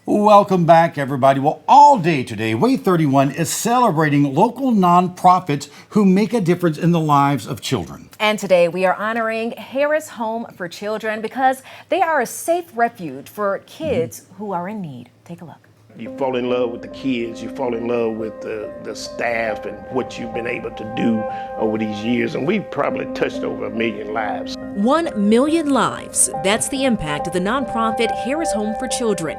Welcome back, everybody. Well, all day today, WAAY 31 is celebrating local nonprofits who make a difference in the lives of children. And today we are honoring Harris Home for Children because they are a safe refuge for kids who are in need. Take a look. You fall in love with the kids, you fall in love with the staff and what you've been able to do over these years. And we've probably touched over 1 million lives. 1 million lives. That's the impact of the nonprofit Harris Home for Children.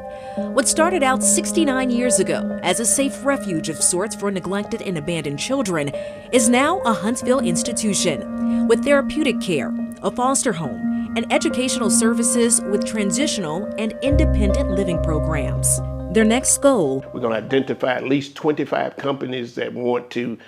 What started out 69 years ago as a safe refuge of sorts for neglected and abandoned children is now a Huntsville institution with therapeutic care, a foster home, and educational services with transitional and independent living programs. Their next goal: we're going to identify at least 25 companies that want to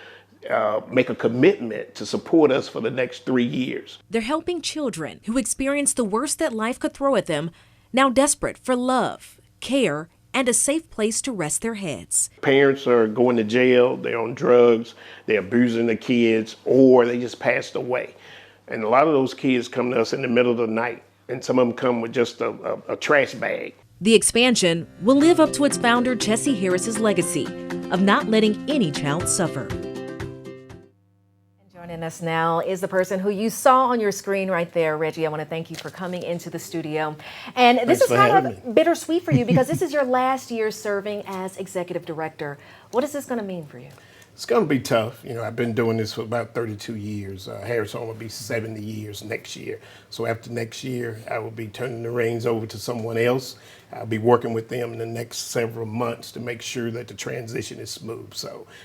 make a commitment to support us for the next 3 years. They're helping children who experience the worst that life could throw at them, now desperate for love, care, and a safe place to rest their heads. Parents are going to jail, they're on drugs, they're abusing the kids, or they just passed away. And a lot of those kids come to us in the middle of the night, and some of them come with just a trash bag. The expansion will live up to its founder, Jesse Harris's legacy of not letting any child suffer. Joining us now is the person who you saw on your screen right there. Reggie, I want to thank you for coming into the studio. And this is kind of bittersweet for you because this is your last year serving as executive director. What is this going to mean for you? It's going to be tough. You know, I've been doing this for about 32 years. Harris Home will be 70 years next year. So after next year, I will be turning the reins over to someone else. I'll be working with them in the next several months to make sure that the transition is smooth.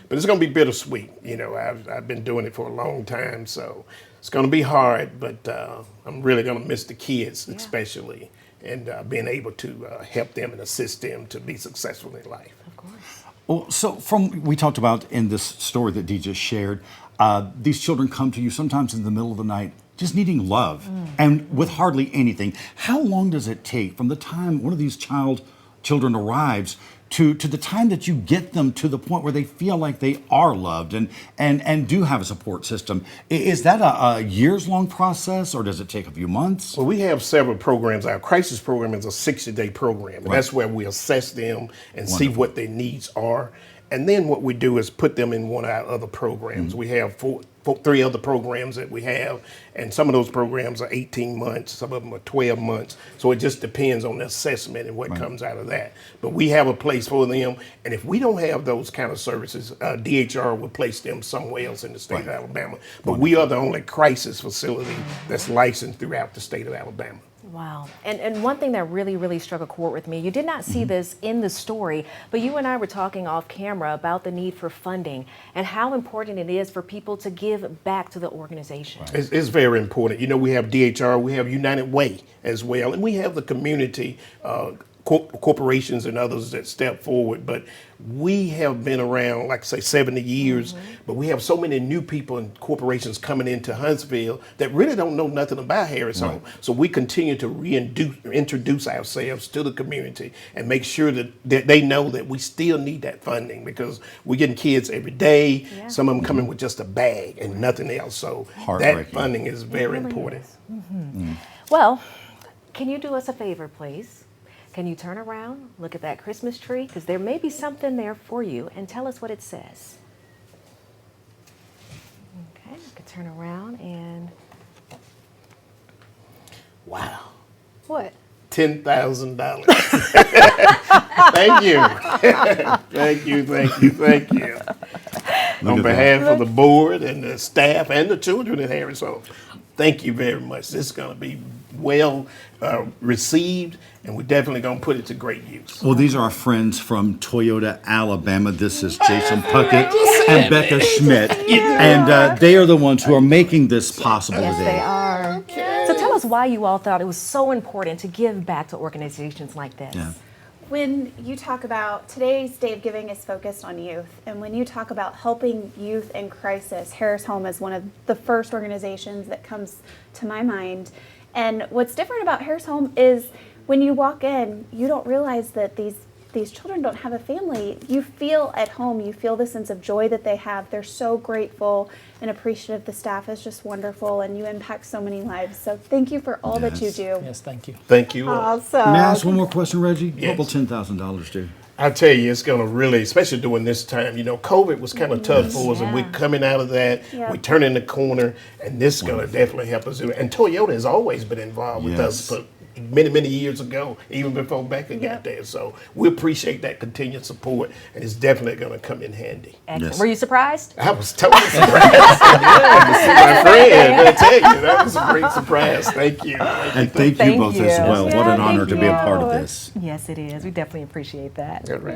But it's going to be bittersweet. You know, I've been doing it for a long time, so it's going to be hard, but I'm really going to miss the kids, especially, and being able to help them and assist them to be successful in life. Of course. Well, so we talked about in this story that Dee just shared, these children come to you sometimes in the middle of the night just needing love and with hardly anything. How long does it take from the time one of these children arrives to the time that you get them to the point where they feel like they are loved and do have a support system? Is that a years-long process, or does it take a few months? Well, we have several programs. Our crisis program is a 60-day program. And that's where we assess them and see what their needs are. And then what we do is put them in one of our other programs. We have three other programs that we have, and some of those programs are 18 months, some of them are 12 months. So it just depends on the assessment and what comes out of that. But we have a place for them, and if we don't have those kind of services, DHR will place them somewhere else in the state of Alabama. But we are the only crisis facility that's licensed throughout the state of Alabama. Wow. And one thing that really struck a chord with me, you did not see this in the story, but you and I were talking off camera about the need for funding and how important it is for people to give back to the organization. It's very important. You know, we have DHR, we have United WAAY as well, and we have the community corporations and others that step forward, but we have been around, like I say, 70 years, but we have so many new people and corporations coming into Huntsville that really don't know nothing about Harris Home. So we continue to introduce ourselves to the community and make sure that they know that we still need that funding, because we're getting kids every day, some of them coming with just a bag and nothing else. So that funding is very important. Well, can you do us a favor, please? Can you turn around, look at that Christmas tree? Because there may be something there for you, and tell us what it says. Okay, you can turn around and... Wow. What? $10,000. Thank you. Thank you. On behalf of the board and the staff and the children at Harris Home, thank you very much. This is going to be well received, and we're definitely going to put it to great use. Well, these are our friends from Toyota, Alabama. This is Jason Puckett and Becca Schmidt, and they are the ones who are making this possible today. Yes, they are. So tell us why you all thought it was so important to give back to organizations like this. Yeah. When you talk about today's Day of Giving is focused on youth, and when you talk about helping youth in crisis, Harris Home is one of the first organizations that comes to my mind. And what's different about Harris Home is when you walk in, you don't realize that these these children don't have a family, you feel at home, you feel the sense of joy that they have. They're so grateful and appreciative. The staff is just wonderful, and you impact so many lives. So thank you for all that you do. Yes, thank you. Thank you. Awesome. May I ask one more question, Reggie? Yes. What will $10,000 do? I tell you, it's going to really, especially during this time, you know, COVID was kind of tough for us, and we're coming out of that. Yeah. We're turning the corner, and this is going to definitely help us. And Toyota has always been involved with us for many, many years ago, even before Becca got there. So we appreciate that continued support, and it's definitely going to come in handy. Excellent. Yes. Were you surprised? I was totally surprised. Yeah, to see my friend. I tell you, that was a great surprise. Thank you. And thank you Thank both you. as well. What Yeah, an honor thank to be a part of you. this. Yes, it is. We definitely appreciate that. All right.